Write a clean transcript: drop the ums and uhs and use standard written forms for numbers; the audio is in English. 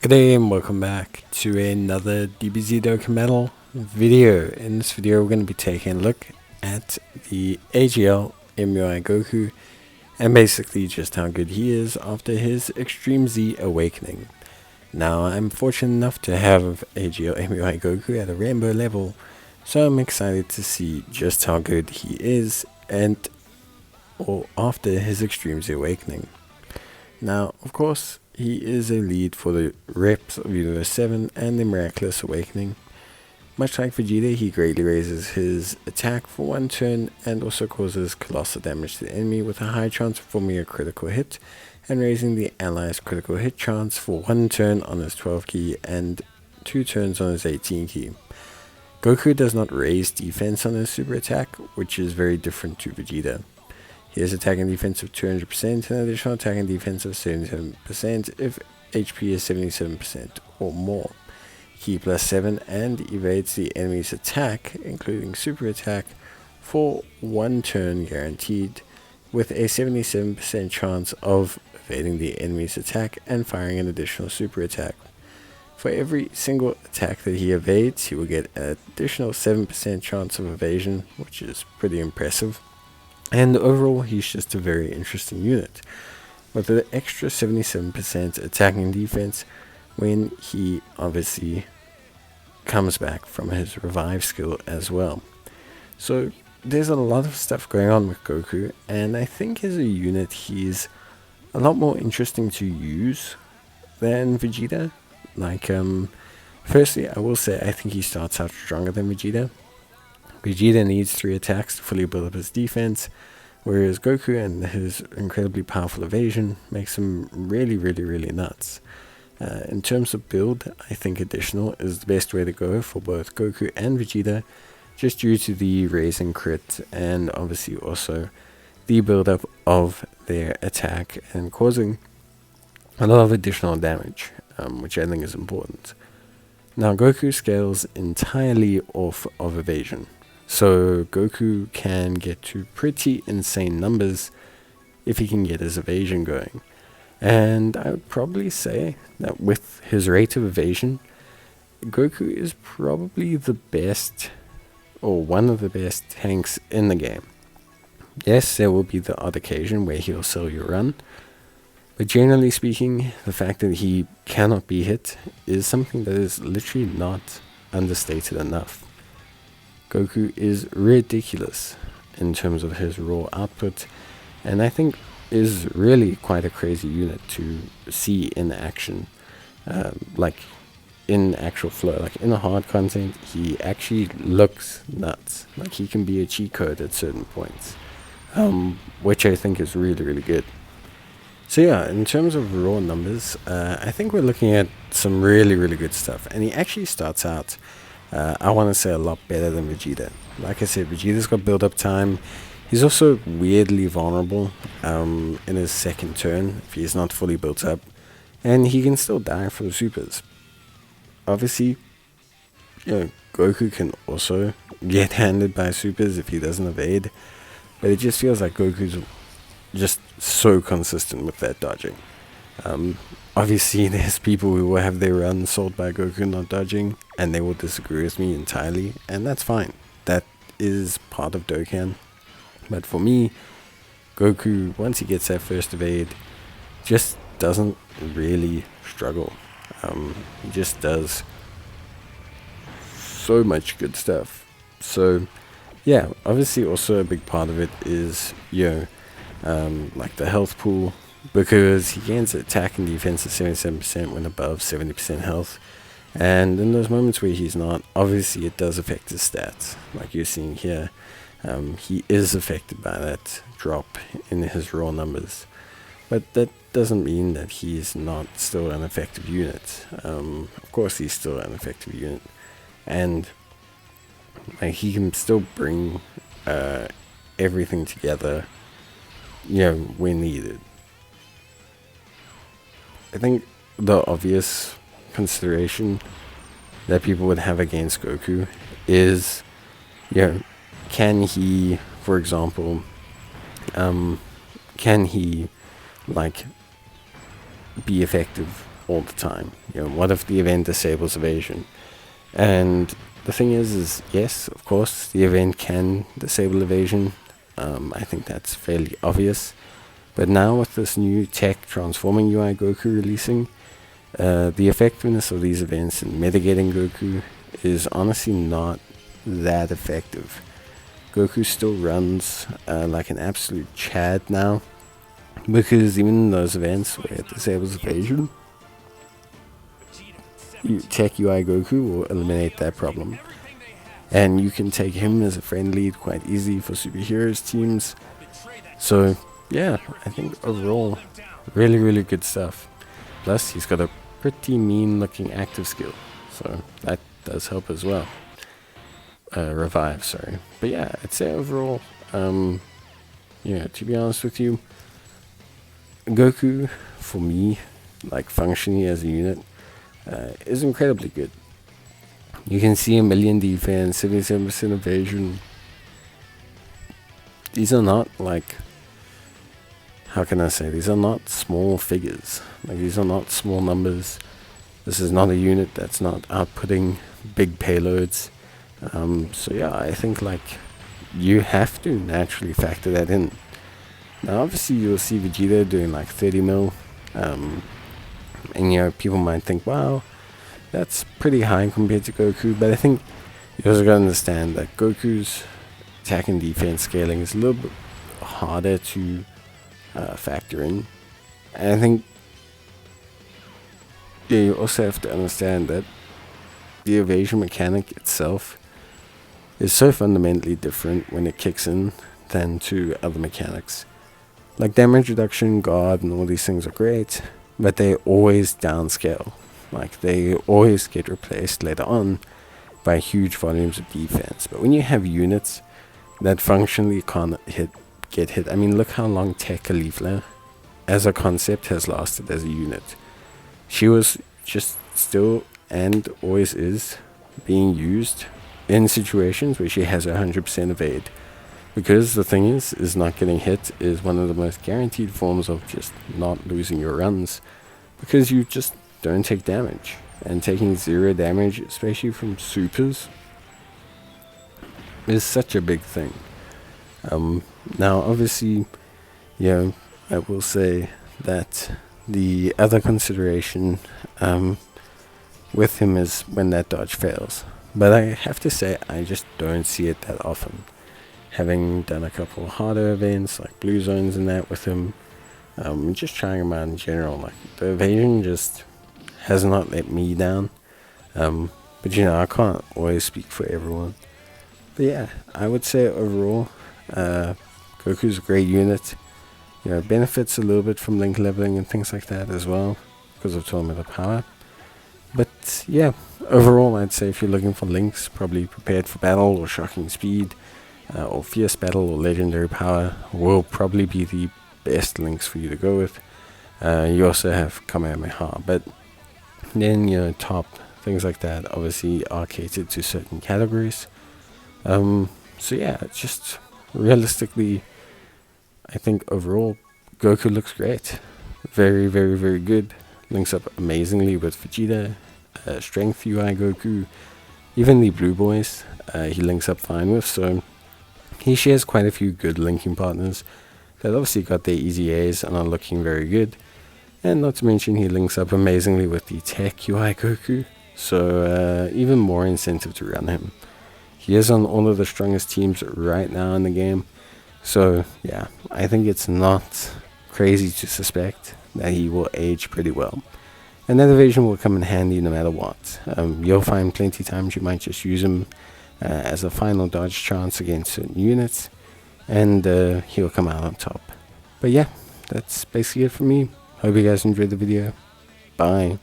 Good day and welcome back to another DBZ Dokkan video. In this video we're going to be taking a look at the AGL UI Goku and basically just how good he is after his Extreme Z awakening. Now I'm fortunate enough to have AGL UI Goku at a rainbow level, so I'm excited to see just how good he is after his Extreme Z awakening. Now of course he is a lead for the reps of Universe 7 and the Miraculous Awakening. Much like Vegeta, he greatly raises his attack for one turn and also causes colossal damage to the enemy with a high chance of forming a critical hit and raising the ally's critical hit chance for one turn on his 12 key and 2 turns on his 18 key. Goku does not raise defense on his super attack, which is very different to Vegeta. He has attack and defense of 200% and additional attack and defense of 77% if HP is 77% or more. Key plus 7 and evades the enemy's attack, including super attack, for one turn guaranteed, with a 77% chance of evading the enemy's attack and firing an additional super attack. For every single attack that he evades, he will get an additional 7% chance of evasion, which is pretty impressive. And overall, he's just a very interesting unit, with an extra 77% attacking defense when he obviously comes back from his revive skill as well. So there's a lot of stuff going on with Goku, and I think as a unit he's a lot more interesting to use than Vegeta. Firstly, I will say I think he starts out stronger than Vegeta. Vegeta needs 3 attacks to fully build up his defense, whereas Goku and his incredibly powerful evasion makes him really nuts. In terms of build, I think additional is the best way to go for both Goku and Vegeta, just due to the raising crit and obviously also the build up of their attack and causing a lot of additional damage, which I think is important. Now Goku scales entirely off of evasion. So Goku can get to pretty insane numbers if he can get his evasion going. And I would probably say that with his rate of evasion, Goku is probably the best, or one of the best tanks in the game. Yes, there will be the odd occasion where he'll sell your run, but generally speaking, the fact that he cannot be hit is something that is literally not understated enough. Goku is ridiculous in terms of his raw output, and I think is really quite a crazy unit to see in action, like in actual flow. Like in the hard content, he actually looks nuts. Like he can be a cheat code at certain points, which I think is really good. So yeah, in terms of raw numbers, I think we're looking at some really good stuff, and he actually starts out I want to say a lot better than Vegeta. Like I said, Vegeta's got build-up time. He's also weirdly vulnerable in his second turn if he's not fully built up, and he can still die from supers. Obviously, Goku can also get handed by supers if he doesn't evade, but it just feels like Goku's just so consistent with that dodging. Obviously, there's people who will have their run sold by Goku not dodging, and they will disagree with me entirely, and that's fine. That is part of Dokkan. But for me, Goku, once he gets that first evade, just doesn't really struggle. He just does so much good stuff. So, yeah, obviously also a big part of it is, like the health pool, because he gains attack and defense of 77% when above 70% health, and in those moments where he's not, obviously it does affect his stats, like you're seeing here. He is affected by that drop in his raw numbers, but that doesn't mean that he's not still an effective unit. Of course he's still an effective unit, and like he can still bring everything together when needed. I think the obvious consideration that people would have against Goku is, can he, for example, can he, like, be effective all the time. What if the event disables evasion? And the thing is yes, of course, the event can disable evasion. I think that's fairly obvious. But now with this new tech transforming UI Goku releasing, the effectiveness of these events in mitigating Goku is honestly not that effective. Goku still runs like an absolute Chad now, because even in those events where it disables evasion, Tech UI Goku will eliminate that problem. And you can take him as a friend lead quite easily for superheroes teams. So yeah, I think overall, really good stuff. Plus, he's got a pretty mean looking active skill, so that does help as well. Revive, sorry. But yeah, I'd say overall, to be honest with you, Goku, for me, like functioning as a unit, is incredibly good. You can see 1 million defense, 77% evasion. These are not like, how can I say, these are not small figures. Like, these are not small numbers. This is not a unit that's not outputting big payloads. So yeah, I think like you have to naturally factor that in. Now obviously you'll see Vegeta doing like 30 mil, and people might think, wow, that's pretty high compared to Goku, but I think you also gotta understand that Goku's attack and defense scaling is a little bit harder to factor in. And I think you also have to understand that the evasion mechanic itself is so fundamentally different when it kicks in than to other mechanics. Like damage reduction, guard, and all these things are great, but they always downscale. Like they always get replaced later on by huge volumes of defense. But when you have units that functionally can't get hit, I mean, look how long Tech Caulifla as a concept has lasted as a unit. She was just still and always is being used in situations where she has 100% evade, because the thing is not getting hit is one of the most guaranteed forms of just not losing your runs, because you just don't take damage, and taking 0 damage, especially from supers, is such a big thing. Now obviously, I will say that the other consideration with him is when that dodge fails. But I have to say, I just don't see it that often. Having done a couple harder events, like blue zones and that with him, just trying him out in general, like the evasion just has not let me down. But I can't always speak for everyone. But yeah, I would say overall, Goku's a great unit. Benefits a little bit from link leveling and things like that as well, because of Tournament of Power. But yeah, overall I'd say if you're looking for links, probably Prepared for Battle or Shocking Speed, or Fierce Battle or Legendary Power will probably be the best links for you to go with. You also have Kamehameha, but then top things like that obviously are catered to certain categories. So yeah, it's just realistically, I think overall Goku looks great. Very good. Links up amazingly with Vegeta, Strength UI Goku, even the Blue Boys he links up fine with. So he shares quite a few good linking partners that obviously got their easy A's and are looking very good. And not to mention he links up amazingly with the Tech UI Goku, so even more incentive to run him. He is on all of the strongest teams right now in the game. So yeah, I think it's not crazy to suspect that he will age pretty well. And that evasion will come in handy no matter what. You'll find plenty times you might just use him as a final dodge chance against certain units, and he'll come out on top. But yeah, that's basically it for me. Hope you guys enjoyed the video. Bye.